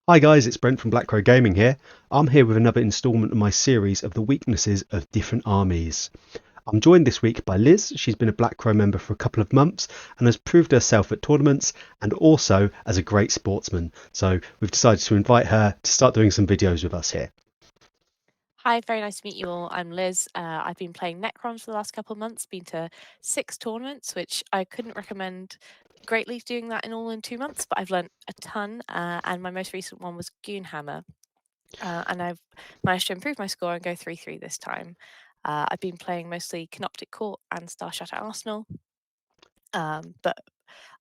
Hi guys, it's Brent from Black Crow Gaming here. I'm here with another instalment of my series of the weaknesses of different armies. I'm joined this week by Liz. She's been a Black Crow member for a couple of months and has proved herself at tournaments and also as a great sportsman. So we've decided to invite her to start doing some videos with us here. Hi, very nice to meet you all. I'm Liz. I've been playing Necrons for the last couple of months, been to 6 tournaments, which I couldn't recommend greatly doing that in all in 2 months, but I've learned a ton. And my most recent one was Goonhammer. And I've managed to improve my score and go 3-3 this time. I've been playing mostly Canoptic Court and Star Shatter Arsenal. But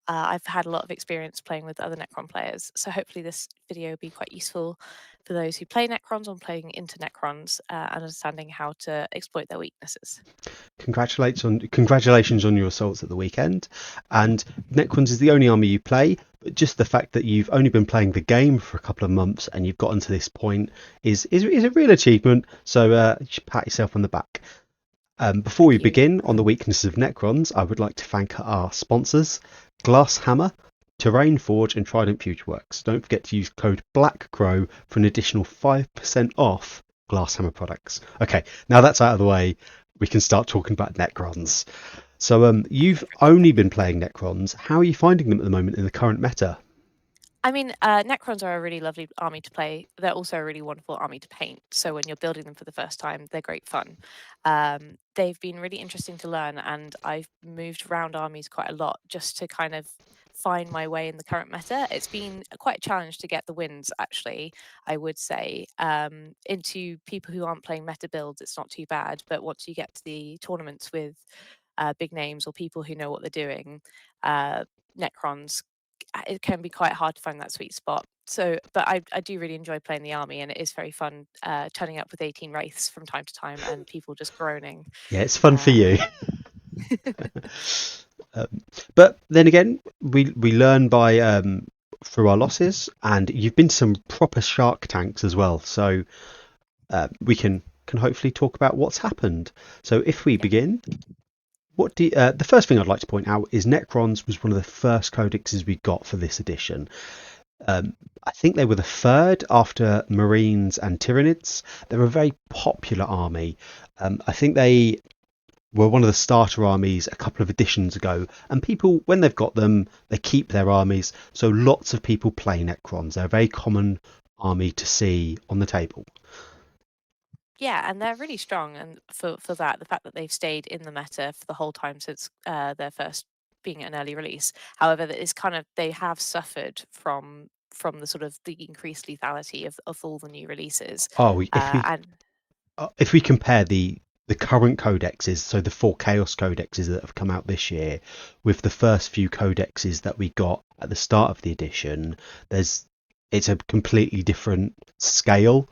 I've had a lot of experience playing with other Necron players, so hopefully this video will be quite useful for those who play Necrons or playing into Necrons and understanding how to exploit their weaknesses. Congratulations on your assaults at the weekend. And Necrons is the only army you play, but just the fact that you've only been playing the game for a couple of months and you've gotten to this point is a real achievement. So you should pat yourself on the back. Before we Thank you. begin on the weaknesses of Necrons, I would like to thank our sponsors, Glass Hammer, Terrain Forge, and Trident FutureWorks. Don't forget to use code BLACKCROW for an additional 5% off Glass Hammer products. Okay, now that's out of the way, we can start talking about Necrons. So, you've only been playing Necrons. How are you finding them at the moment in the current meta? I mean, Necrons are a really lovely army to play. They're also a really wonderful army to paint. So when you're building them for the first time, they're great fun. They've been really interesting to learn, and I've moved around armies quite a lot just to kind of find my way in the current meta. It's been quite a challenge to get the wins, actually, I would say. Into people who aren't playing meta builds, it's not too bad. But once you get to the tournaments with big names or people who know what they're doing, Necrons it can be quite hard to find that sweet spot. So, but I do really enjoy playing the army, and it is very fun turning up with 18 wraiths from time to time and people just groaning. Yeah, it's fun for Uh, you. Um, but then again, we learn by through our losses, and you've been to some proper shark tanks as well. So we can hopefully talk about what's happened. So if we yeah, begin, the first thing I'd like to point out is Necrons was one of the first codexes we got for this edition. I think they were the third after Marines and Tyranids. They're a very popular army. I think they were one of the starter armies a couple of editions ago, and people, when they've got them, they keep their armies. So lots of people play Necrons. They're a very common army to see on the table. yeah, and they're really strong. And for that, the fact that they've stayed in the meta for the whole time since their first being an early release. However, that is kind of they have suffered from the sort of the increased lethality of all the new releases, Oh, and if we compare the current codexes, so the four Chaos codexes that have come out this year, with the first few codexes that we got at the start of the edition, there's it's a completely different scale.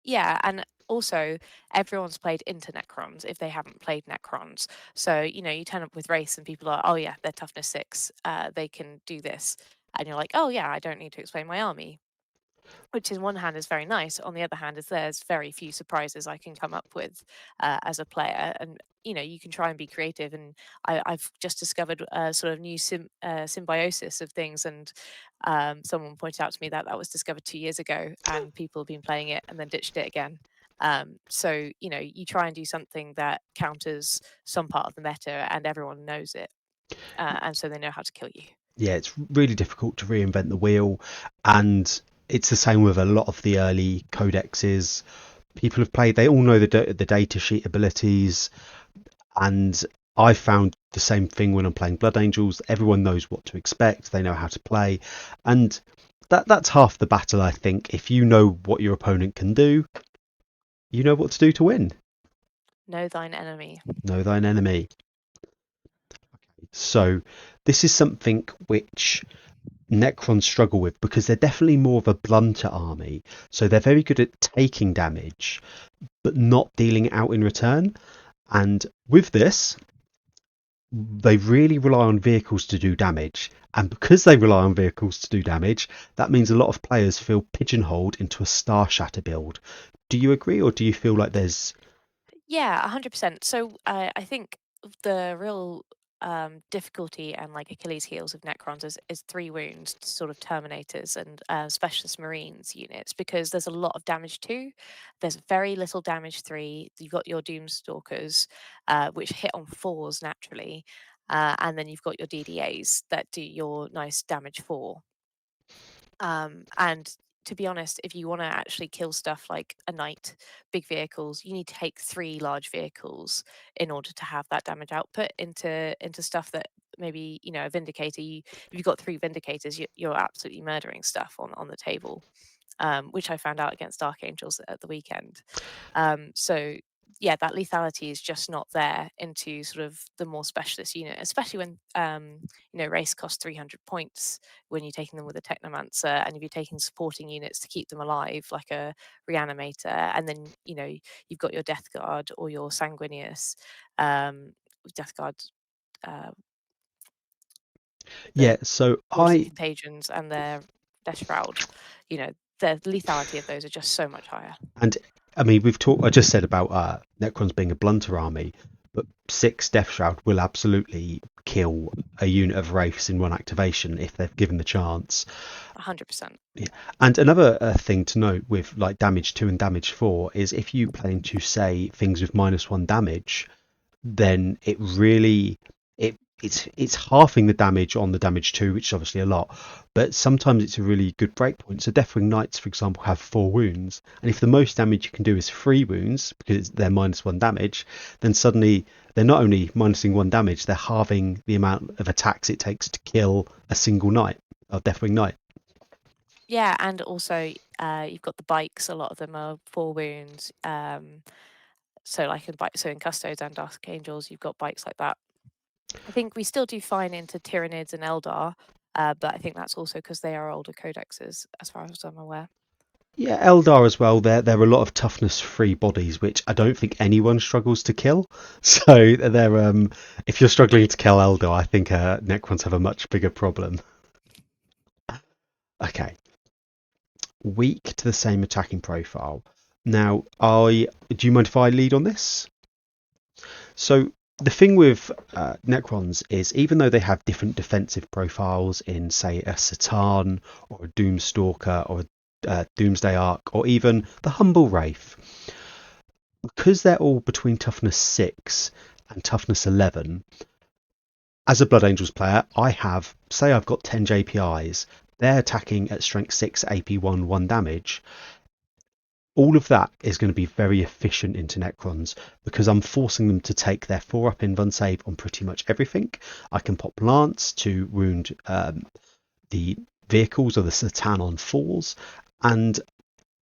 yeah, and also everyone's played into Necrons if they haven't played Necrons. So, you turn up with race and people are, oh yeah, they're toughness 6, they can do this. And you're like, oh yeah, I don't need to explain my army. Which in one hand is very nice. On the other hand, is there's very few surprises I can come up with as a player. And you can try and be creative. And I've just discovered a sort of new symbiosis of things. And someone pointed out to me that that was discovered 2 years ago, and people have been playing it and then ditched it again. So you try and do something that counters some part of the meta, and everyone knows it, and so they know how to kill you. Yeah, it's really difficult to reinvent the wheel, and it's the same with a lot of the early codexes. People have played; they all know the data sheet abilities, and I found the same thing when I'm playing Blood Angels. Everyone knows what to expect; they know how to play, and that's half the battle. I think if you know what your opponent can do, you know what to do to win. Know thine enemy. Know thine enemy. So this is something which Necrons struggle with because they're definitely more of a blunter army. So they're very good at taking damage, but not dealing it out in return. And with this, they really rely on vehicles to do damage. And because they rely on vehicles to do damage, that means a lot of players feel pigeonholed into a Star Shatter build. Do you agree, or do you feel like there's Yeah, 100%. So I think the real difficulty and like Achilles heels of Necrons is 3 wounds to sort of Terminators and Specialist Marines units, because there's a lot of damage 2. There's very little damage 3. You've got your Doomstalkers, which hit on 4s naturally, and then you've got your DDAs that do your nice damage 4. And to be honest, if you want to actually kill stuff like a knight, big vehicles, you need to take 3 large vehicles in order to have that damage output into stuff that maybe, a vindicator. If you've got 3 vindicators, you're absolutely murdering stuff on the table, which I found out against Archangels at the weekend. So yeah, that lethality is just not there into sort of the more specialist unit, especially when race costs 300 points when you're taking them with a Technomancer, and if you're taking supporting units to keep them alive, like a Reanimator, and then you've got your Death Guard or your Sanguinius. Death Guard, Yeah, the so Mortison I Contagions and their Death Shroud, the lethality of those are just so much higher. and I mean we've talked. I just said about Necrons being a blunter army, but 6 Death Shroud will absolutely kill a unit of Wraiths in one activation if they're given the chance. 100%. Yeah. And another thing to note with like damage 2 and damage 4 is if you play into say things with -1 damage, then it really it's halving the damage on the damage 2, which is obviously a lot, but sometimes it's a really good breakpoint. So Deathwing Knights, for example, have 4 wounds, and if the most damage you can do is 3 wounds because they're -1 damage, then suddenly they're not only minusing 1 damage, they're halving the amount of attacks it takes to kill a single knight of Deathwing Knight. Yeah, and also you've got the bikes. A lot of them are 4 wounds. So in Custodes and Archangels, you've got bikes like that. I think we still do fine into Tyranids and Eldar, but I think that's also because they are older codexes, as far as I'm aware. Yeah, Eldar as well. They're a lot of toughness free bodies, which I don't think anyone struggles to kill. So they're if you're struggling to kill Eldar, I think Necrons have a much bigger problem. Okay, weak to the same attacking profile. Now, I do you mind if I lead on this? So the thing with Necrons is even though they have different defensive profiles in, say, a Satan or a Doomstalker or a Doomsday Ark or even the Humble Wraith, because they're all between toughness 6 and toughness 11, as a Blood Angels player, I've got 10 JPIs, they're attacking at strength 6, AP 1 damage. All of that is going to be very efficient into Necrons because I'm forcing them to take their 4-up invuln save on pretty much everything. I can pop Lance to wound the vehicles or the Satan on 4s, and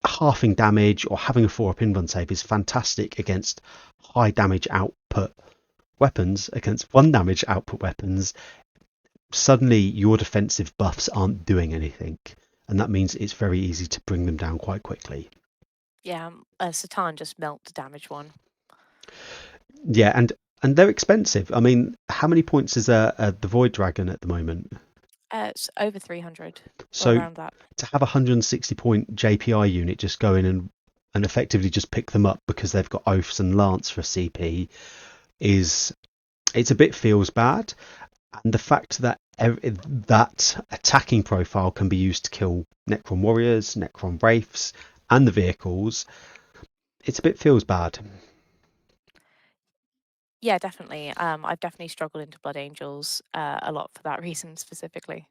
halving damage or having a 4-up invuln save is fantastic against high damage output weapons. Against 1 damage output weapons, suddenly your defensive buffs aren't doing anything, and that means it's very easy to bring them down quite quickly. Yeah, Satan just melt the damage 1. Yeah, and they're expensive. I mean, how many points is the Void Dragon at the moment? It's over 300 or So around that. to have a 160 point JPI unit just go in and effectively just pick them up because they've got Oaths and Lance for CP it's a bit feels bad. And the fact that that attacking profile can be used to kill Necron warriors, Necron wraiths, and the vehicles, it's a bit feels bad. Yeah, definitely. I've definitely struggled into Blood Angels a lot for that reason specifically.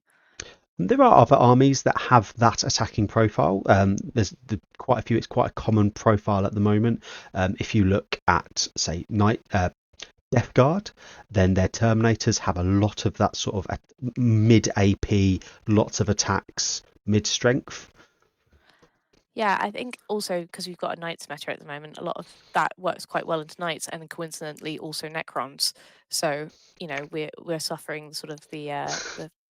There are other armies that have that attacking profile. There's quite a few. It's quite a common profile at the moment. If you look at, say, Death Guard, then their Terminators have a lot of that sort of mid AP, lots of attacks, mid strength. Yeah, I think also because we've got a Knights meta at the moment, a lot of that works quite well into Knights, and coincidentally also Necrons. So we're suffering sort of The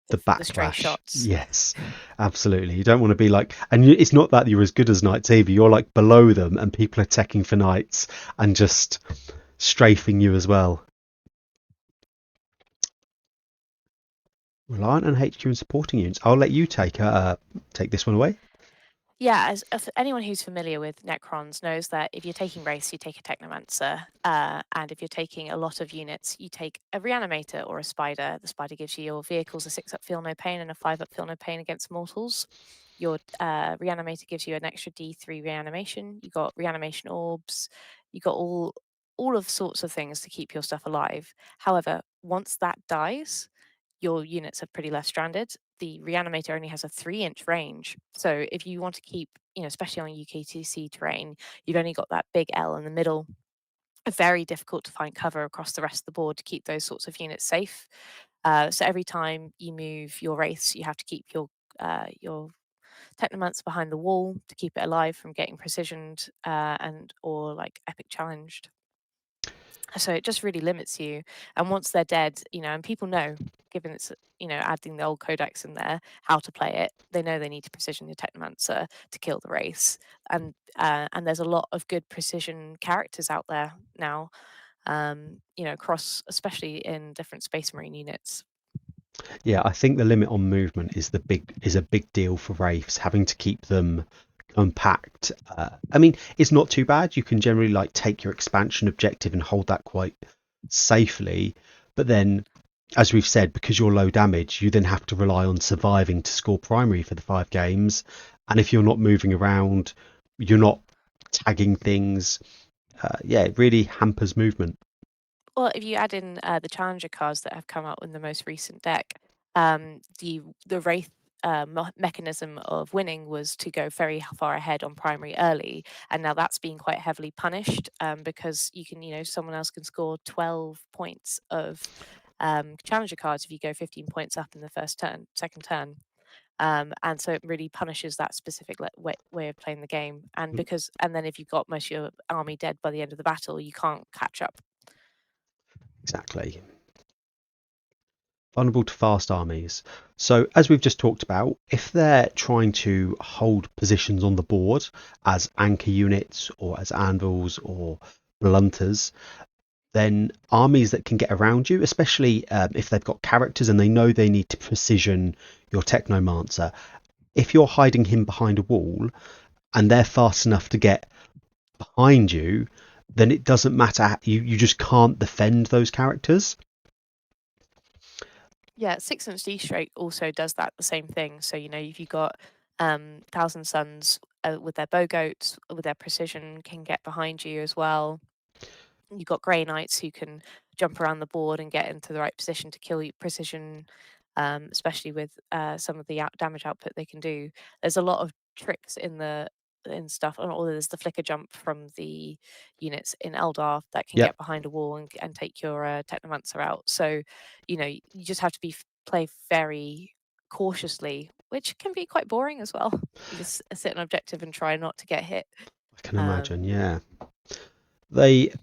the stray backlash, shots. yes, absolutely. You don't want to be like, and it's not that you're as good as Knights either. You're like below them, and people are teching for Knights and just strafing you as well. Reliant on HQ and supporting units. I'll let you take this one away. Yeah, as anyone who's familiar with Necrons knows that if you're taking race, you take a Technomancer, and if you're taking a lot of units, you take a Reanimator or a Spider. The Spider gives you your vehicles a 6-up Feel No Pain and a 5-up Feel No Pain against mortals. Your Reanimator gives you an extra D3 reanimation. You got reanimation orbs. You got all of sorts of things to keep your stuff alive. However, once that dies, your units are pretty less stranded. The reanimator only has a 3-inch range. So if you want to keep, especially on UKTC terrain, you've only got that big L in the middle. Very difficult to find cover across the rest of the board to keep those sorts of units safe. So every time you move your wraiths, you have to keep your Technomancer behind the wall to keep it alive from getting precisioned and or like epic challenged. So it just really limits you. And once they're dead, and people know, given it's, adding the old codex in there, how to play it, they know they need to precision the Technomancer to kill the race. And there's a lot of good precision characters out there now, across, especially in different Space Marine units. Yeah, I think the limit on movement is a big deal for wraiths, having to keep them compact. I mean, it's not too bad. You can generally like take your expansion objective and hold that quite safely. But then, as we've said, because you're low damage, you then have to rely on surviving to score primary for the 5 games. And if you're not moving around, you're not tagging things. Yeah, it really hampers movement. Well, if you add in the challenger cards that have come out in the most recent deck, the wraith mechanism of winning was to go very far ahead on primary early, and now that's being quite heavily punished because you can, someone else can score 12 points of challenger cards if you go 15 points up in the second turn. And so it really punishes that specific way of playing the game. And then if you've got most of your army dead by the end of the battle, you can't catch up. Exactly. Vulnerable to fast armies. So, as we've just talked about, if they're trying to hold positions on the board as anchor units or as anvils or blunters, then armies that can get around you, especially if they've got characters and they know they need to precision your Technomancer, if you're hiding him behind a wall and they're fast enough to get behind you, then it doesn't matter. You just can't defend those characters. Yeah, 6-inch D Straight also does that the same thing. So, if you've got Thousand Suns with their bow goats, with their precision, can get behind you as well. You've got Grey Knights who can jump around the board and get into the right position to kill you precision, especially with some of the damage output they can do. There's a lot of tricks in stuff, or there's the flicker jump from the units in Eldar that can Yep. get behind a wall and take your Technomancer out. So, you just have to play very cautiously, which can be quite boring as well. You just sit on objective and try not to get hit. I can imagine. Um, Yeah. They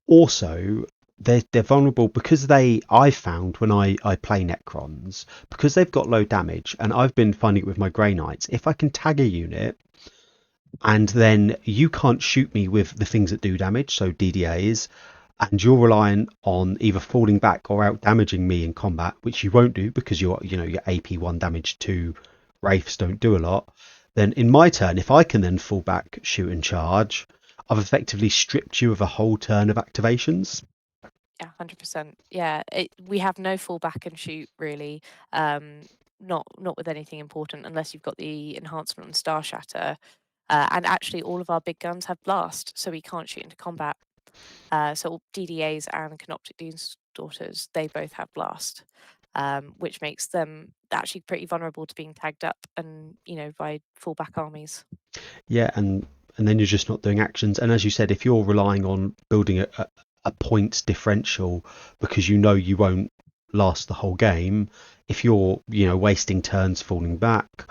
also they're vulnerable because I found when I play Necrons, because they've got low damage, and I've been finding it with my Grey Knights, if I can tag a unit and then you can't shoot me with the things that do damage, so DDAs, and you're relying on either falling back or out damaging me in combat, which you won't do because your AP1 damage to wraiths don't do a lot, then in my turn, if I can then fall back, shoot and charge, I've effectively stripped you of a whole turn of activations. Yeah, 100%. Yeah, we have no fall back and shoot really. Not with anything important unless you've got the enhancement on Star Shatter. And actually, all of our big guns have blast, so we can't shoot into combat. So DDAs and Canoptic Doom's Daughters, they both have blast, which makes them actually pretty vulnerable to being tagged up and by fallback armies. Yeah, and then you're just not doing actions. And as you said, if you're relying on building a points differential because you know you won't last the whole game, if you're wasting turns falling back,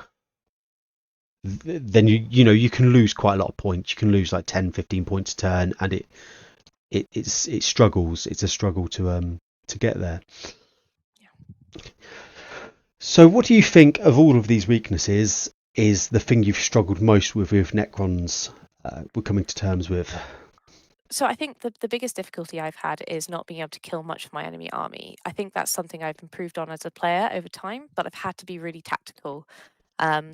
then you can lose quite a lot of points. You can lose like 10, 15 points a turn, and it struggles. It's a struggle to get there. Yeah. So, what do you think of all of these weaknesses? Is the thing you've struggled most with Necrons? We're coming to terms with. So I think the biggest difficulty I've had is not being able to kill much of my enemy army. I think that's something I've improved on as a player over time, but I've had to be really tactical.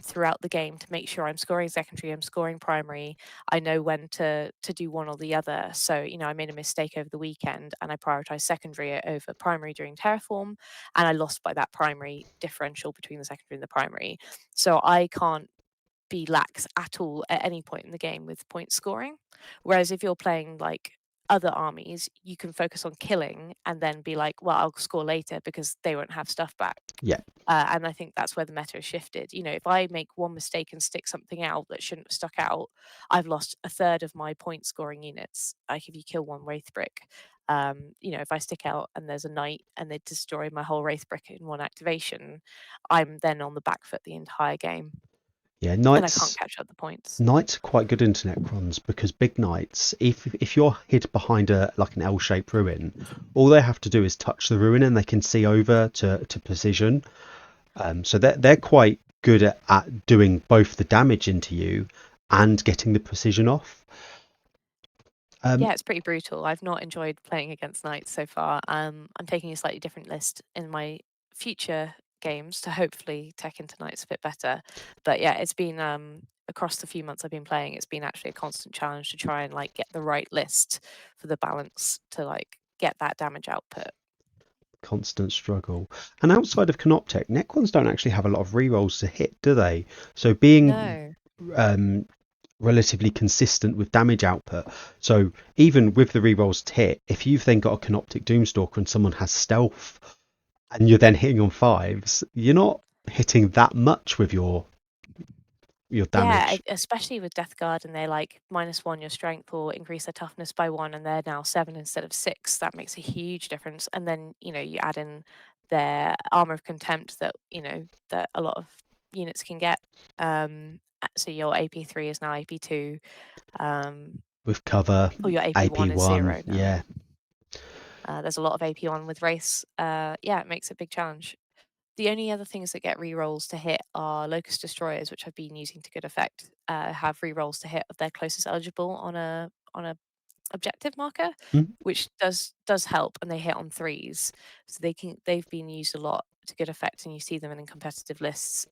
throughout the game to make sure I'm scoring secondary, I'm scoring primary. I know when to do one or the other. So, I made a mistake over the weekend and I prioritized secondary over primary during Terraform, and I lost by that primary differential between the secondary and the primary. So I can't be lax at all at any point in the game with point scoring. Whereas if you're playing like other armies, you can focus on killing and then be like, well, I'll score later because they won't have stuff back. Yeah, And I think that's where the meta has shifted. If I make one mistake and stick something out that shouldn't have stuck out, I've lost a third of my point scoring units. Like if you kill one Wraith Brick, if I stick out and there's a knight and they destroy my whole Wraith Brick in one activation, I'm then on the back foot the entire game yeah. and I can't catch up the points. Knights are quite good into Necrons because big knights, if you're hid behind a like an L-shaped ruin, all they have to do is touch the ruin and they can see over to precision. So they're quite good at doing both the damage into you and getting the precision off. Yeah, it's pretty brutal. I've not enjoyed playing against knights so far. I'm taking a slightly different list in my future games to hopefully tech into knights a bit better. But yeah, it's been across the few months I've been playing, it's been actually a constant challenge to try and like get the right list for the balance to like get that damage output. Constant struggle. And outside of Canoptech, Necrons don't actually have a lot of rerolls to hit, do they? So being No. relatively consistent with damage output. So even with the rerolls to hit, if you've then got a Canoptic Doomstalker and someone has stealth and you're then hitting on fives, you're not hitting that much with your Yeah, damage. especially with Death Guard and they're like -1 your strength or increase their toughness by 1 and they're now 7 instead of 6. That makes a huge difference. And then, you add in their armor of contempt that a lot of units can get. So your AP3 is now AP2. With cover, Or your AP1 is AP1, 0 now. yeah. There's a lot of AP1 with race. Yeah, it makes a big challenge. The only other things that get rerolls to hit are Locust Destroyers, which I've been using to good effect. Have rerolls to hit of their closest eligible on a objective marker, Mm. which does help, and they hit on 3s, so they've been used a lot to good effect, and you see them in competitive lists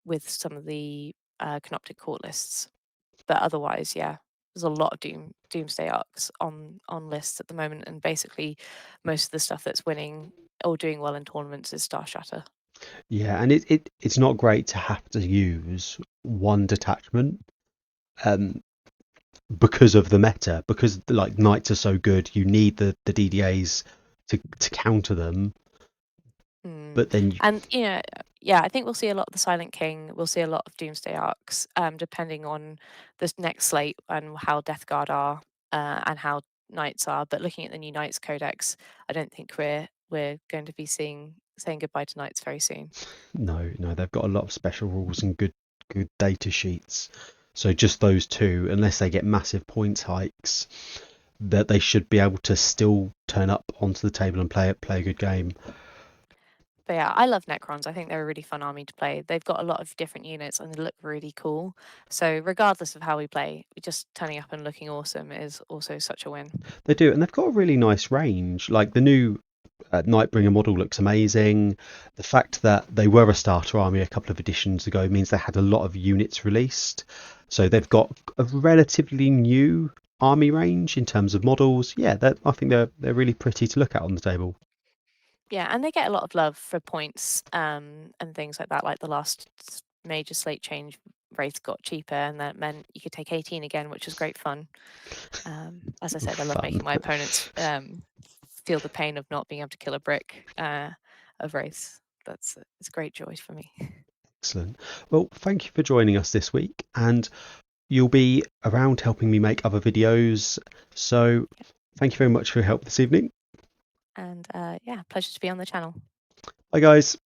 with some of the Canoptic Court lists. But otherwise, yeah, there's a lot of Doomsday arcs on lists at the moment, and basically most of the stuff that's winning or doing well in tournaments is Star Shatter. Yeah, and it's not great to have to use one detachment because of the meta, because like knights are so good, you need the DDAs to counter them. But then And yeah, I think we'll see a lot of the Silent King. We'll see a lot of Doomsday arcs, depending on this next slate and how Death Guard are and how Knights are. But looking at the new Knights Codex, I don't think we're going to be saying goodbye to Knights very soon. no, they've got a lot of special rules and good data sheets. So just those two, unless they get massive points hikes, that they should be able to still turn up onto the table and play a good game. But yeah, I love Necrons. I think they're a really fun army to play. They've got a lot of different units and they look really cool. So regardless of how we play, just turning up and looking awesome is also such a win. They do, and they've got a really nice range. Like the new Nightbringer model looks amazing. The fact that they were a starter army a couple of editions ago means they had a lot of units released. So they've got a relatively new army range in terms of models. Yeah, I think they're really pretty to look at on the table. Yeah, and they get a lot of love for points and things like that. Like the last major slate change, Wraith got cheaper, and that meant you could take 18 again, which was great fun. As I said, I love Fun. making my opponents feel the pain of not being able to kill a brick of Wraiths. It's a great joy for me. Excellent. Well, thank you for joining us this week, and you'll be around helping me make other videos. So thank you very much for your help this evening. And yeah, pleasure to be on the channel. Bye, guys.